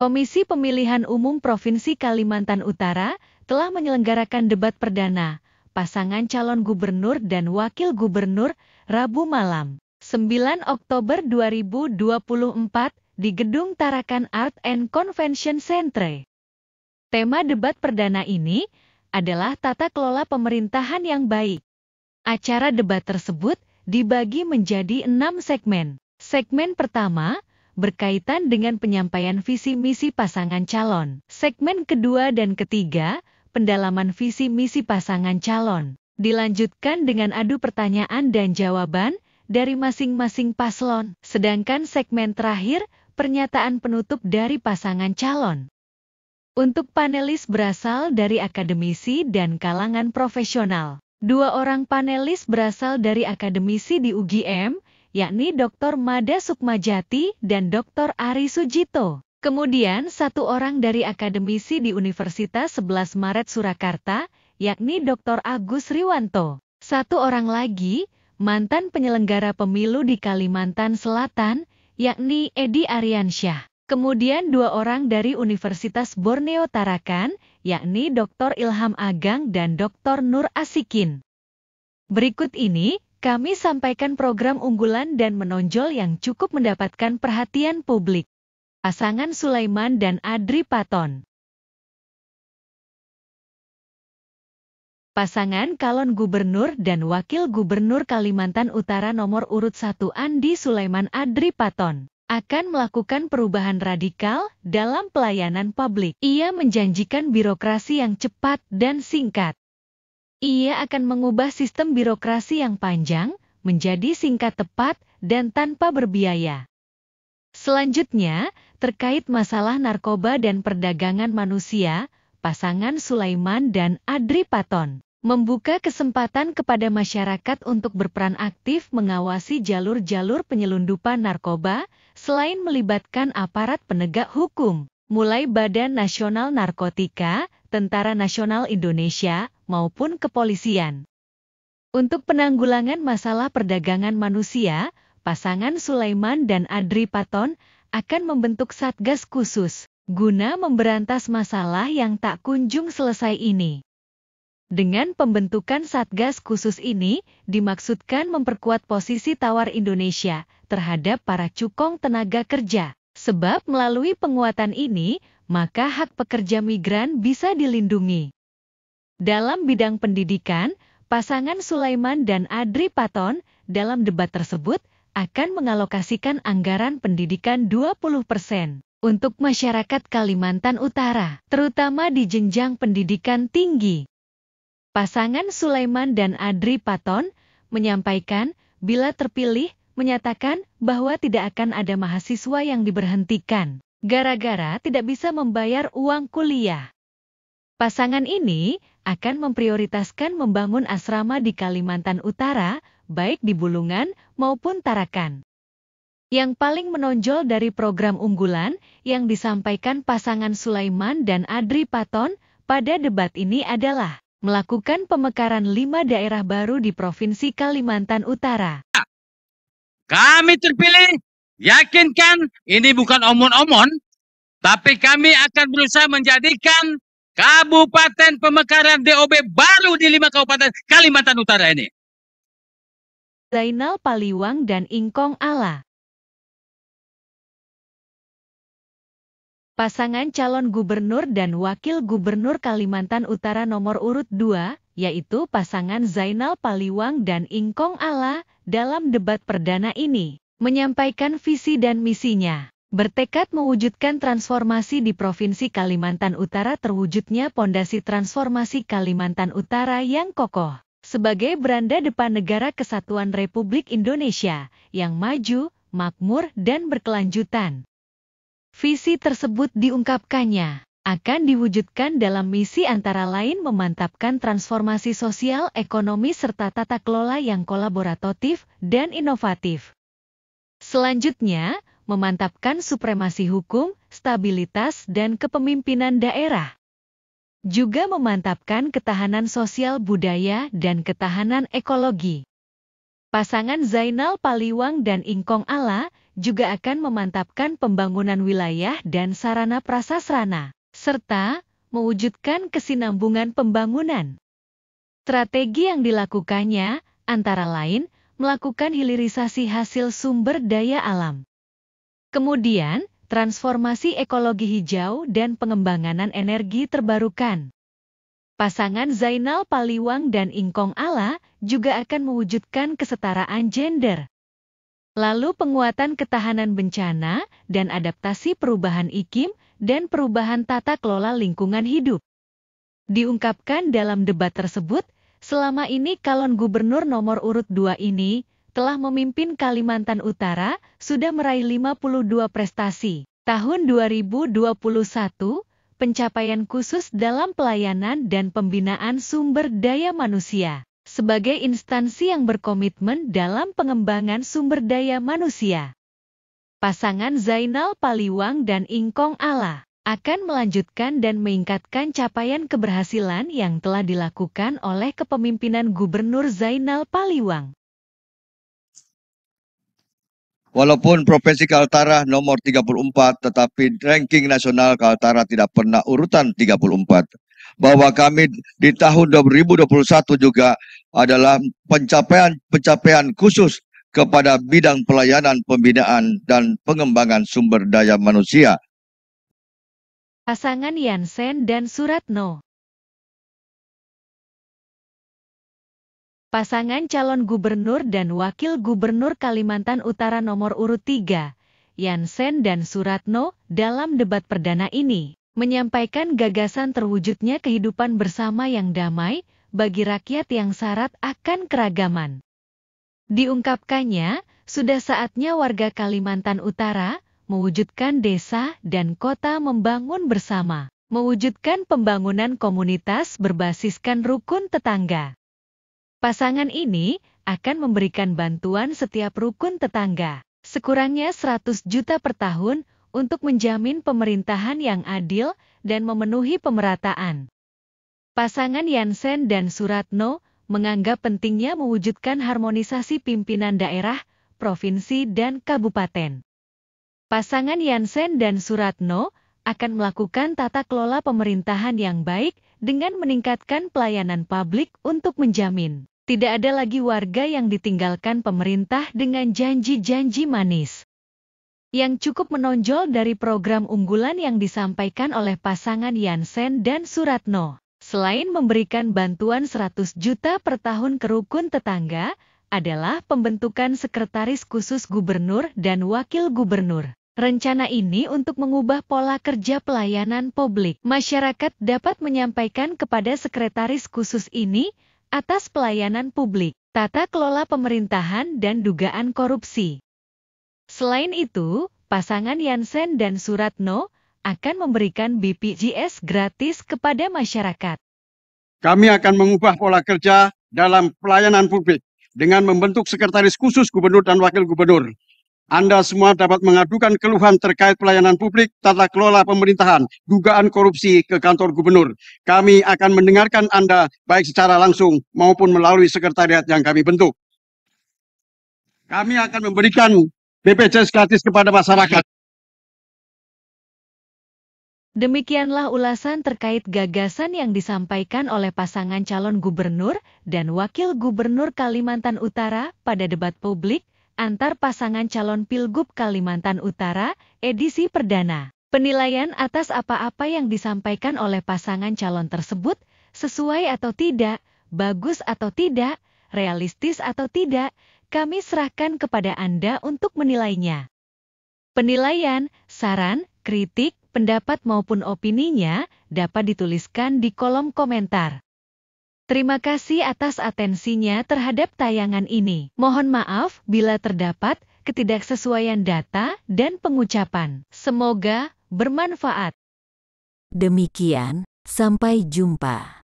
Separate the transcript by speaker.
Speaker 1: Komisi Pemilihan Umum Provinsi Kalimantan Utara telah menyelenggarakan debat perdana pasangan calon gubernur dan wakil gubernur Rabu malam, 9 Oktober 2024 di Gedung Tarakan Art and Convention Center. Tema debat perdana ini adalah tata kelola pemerintahan yang baik. Acara debat tersebut dibagi menjadi 6 segmen. Segmen pertama berkaitan dengan penyampaian visi misi pasangan calon. Segmen kedua dan ketiga, pendalaman visi misi pasangan calon. Dilanjutkan dengan adu pertanyaan dan jawaban dari masing-masing paslon. Sedangkan segmen terakhir, pernyataan penutup dari pasangan calon. Untuk panelis berasal dari akademisi dan kalangan profesional. 2 orang panelis berasal dari akademisi di UGM, yakni Dr. Mada Sukmajati dan Dr. Ari Sujito. Kemudian 1 orang dari akademisi di Universitas 11 Maret Surakarta, yakni Dr. Agus Riwanto. 1 orang lagi, mantan penyelenggara pemilu di Kalimantan Selatan, yakni Edi Aryansyah. Kemudian 2 orang dari Universitas Borneo Tarakan, yakni Dr. Ilham Agang dan Dr. Nur Asikin. Berikut ini, kami sampaikan program unggulan dan menonjol yang cukup mendapatkan perhatian publik. Pasangan Sulaiman dan Adri Paton. Pasangan calon gubernur dan wakil gubernur Kalimantan Utara nomor urut 1 Andi Sulaiman Adri Paton akan melakukan perubahan radikal dalam pelayanan publik. Ia menjanjikan birokrasi yang cepat dan singkat. Ia akan mengubah sistem birokrasi yang panjang menjadi singkat, tepat, dan tanpa berbiaya. Selanjutnya, terkait masalah narkoba dan perdagangan manusia, pasangan Sulaiman dan Adri Paton membuka kesempatan kepada masyarakat untuk berperan aktif mengawasi jalur-jalur penyelundupan narkoba, selain melibatkan aparat penegak hukum, mulai Badan Nasional Narkotika, Tentara Nasional Indonesia, maupun kepolisian. Untuk penanggulangan masalah perdagangan manusia, pasangan Sulaiman dan Adri Paton akan membentuk satgas khusus guna memberantas masalah yang tak kunjung selesai ini. Dengan pembentukan satgas khusus ini, dimaksudkan memperkuat posisi tawar Indonesia terhadap para cukong tenaga kerja. Sebab melalui penguatan ini, maka hak pekerja migran bisa dilindungi. Dalam bidang pendidikan, pasangan Sulaiman dan Adri Paton dalam debat tersebut akan mengalokasikan anggaran pendidikan 20% untuk masyarakat Kalimantan Utara, terutama di jenjang pendidikan tinggi. Pasangan Sulaiman dan Adri Paton menyampaikan, bila terpilih, menyatakan bahwa tidak akan ada mahasiswa yang diberhentikan gara-gara tidak bisa membayar uang kuliah. Pasangan ini akan memprioritaskan membangun asrama di Kalimantan Utara, baik di Bulungan maupun Tarakan. Yang paling menonjol dari program unggulan yang disampaikan pasangan Sulaiman dan Adri Paton pada debat ini adalah melakukan pemekaran 5 daerah baru di Provinsi Kalimantan Utara.
Speaker 2: Kami terpilih, yakinkan ini bukan omon-omon, tapi kami akan berusaha menjadikan Kabupaten Pemekaran DOB baru di 5 Kabupaten Kalimantan Utara ini.
Speaker 1: Zainal Paliwang dan Ingkong Ala. Pasangan calon gubernur dan wakil gubernur Kalimantan Utara nomor urut 2, yaitu pasangan Zainal Paliwang dan Ingkong Ala, dalam debat perdana ini, menyampaikan visi dan misinya. Bertekad mewujudkan transformasi di Provinsi Kalimantan Utara terwujudnya pondasi transformasi Kalimantan Utara yang kokoh, sebagai beranda depan negara kesatuan Republik Indonesia, yang maju, makmur, dan berkelanjutan. Visi tersebut diungkapkannya akan diwujudkan dalam misi antara lain memantapkan transformasi sosial, ekonomi, serta tata kelola yang kolaboratif dan inovatif. Selanjutnya, memantapkan supremasi hukum, stabilitas, dan kepemimpinan daerah. Juga memantapkan ketahanan sosial budaya dan ketahanan ekologi. Pasangan Zainal Paliwang dan Ingkong Ala juga akan memantapkan pembangunan wilayah dan sarana prasarana, serta mewujudkan kesinambungan pembangunan. Strategi yang dilakukannya antara lain melakukan hilirisasi hasil sumber daya alam. Kemudian, transformasi ekologi hijau dan pengembangan energi terbarukan. Pasangan Zainal Paliwang dan Ingkong Ala juga akan mewujudkan kesetaraan gender. Lalu penguatan ketahanan bencana dan adaptasi perubahan iklim dan perubahan tata kelola lingkungan hidup. Diungkapkan dalam debat tersebut, selama ini calon gubernur nomor urut 2 ini telah memimpin Kalimantan Utara sudah meraih 52 prestasi. Tahun 2021, pencapaian khusus dalam pelayanan dan pembinaan sumber daya manusia sebagai instansi yang berkomitmen dalam pengembangan sumber daya manusia. Pasangan Zainal Paliwang dan Ingkong Ala akan melanjutkan dan meningkatkan capaian keberhasilan yang telah dilakukan oleh kepemimpinan Gubernur Zainal Paliwang.
Speaker 3: Walaupun Provinsi Kaltara nomor 34, tetapi ranking nasional Kaltara tidak pernah urutan 34. Bahwa kami di tahun 2021 juga adalah pencapaian khusus kepada bidang pelayanan, pembinaan, dan pengembangan sumber daya manusia.
Speaker 1: Pasangan Yansen dan Suratno. Pasangan calon gubernur dan wakil gubernur Kalimantan Utara nomor urut 3, Yansen dan Suratno, dalam debat perdana ini, menyampaikan gagasan terwujudnya kehidupan bersama yang damai bagi rakyat yang syarat akan keragaman. Diungkapkannya, sudah saatnya warga Kalimantan Utara mewujudkan desa dan kota membangun bersama, mewujudkan pembangunan komunitas berbasiskan rukun tetangga. Pasangan ini akan memberikan bantuan setiap rukun tetangga, sekurangnya 100 juta per tahun untuk menjamin pemerintahan yang adil dan memenuhi pemerataan. Pasangan Yansen dan Suratno menganggap pentingnya mewujudkan harmonisasi pimpinan daerah, provinsi, dan kabupaten. Pasangan Yansen dan Suratno akan melakukan tata kelola pemerintahan yang baik dengan meningkatkan pelayanan publik untuk menjamin tidak ada lagi warga yang ditinggalkan pemerintah dengan janji-janji manis. Yang cukup menonjol dari program unggulan yang disampaikan oleh pasangan Yansen dan Suratno, selain memberikan bantuan 100 juta per tahun ke rukun tetangga, adalah pembentukan sekretaris khusus gubernur dan wakil gubernur. Rencana ini untuk mengubah pola kerja pelayanan publik. Masyarakat dapat menyampaikan kepada sekretaris khusus ini atas pelayanan publik, tata kelola pemerintahan, dan dugaan korupsi. Selain itu, pasangan Yansen dan Suratno akan memberikan BPJS gratis kepada masyarakat.
Speaker 4: Kami akan mengubah pola kerja dalam pelayanan publik dengan membentuk sekretaris khusus gubernur dan wakil gubernur. Anda semua dapat mengadukan keluhan terkait pelayanan publik, tata kelola pemerintahan, dugaan korupsi ke kantor gubernur. Kami akan mendengarkan Anda baik secara langsung maupun melalui sekretariat yang kami bentuk. Kami akan memberikan BPJS gratis kepada masyarakat.
Speaker 1: Demikianlah ulasan terkait gagasan yang disampaikan oleh pasangan calon gubernur dan wakil gubernur Kalimantan Utara pada debat publik antar pasangan calon Pilgub Kalimantan Utara, edisi perdana. Penilaian atas apa-apa yang disampaikan oleh pasangan calon tersebut, sesuai atau tidak, bagus atau tidak, realistis atau tidak, kami serahkan kepada Anda untuk menilainya. Penilaian, saran, kritik, pendapat maupun opininya dapat dituliskan di kolom komentar. Terima kasih atas atensinya terhadap tayangan ini. Mohon maaf bila terdapat ketidaksesuaian data dan pengucapan. Semoga bermanfaat.
Speaker 5: Demikian, sampai jumpa.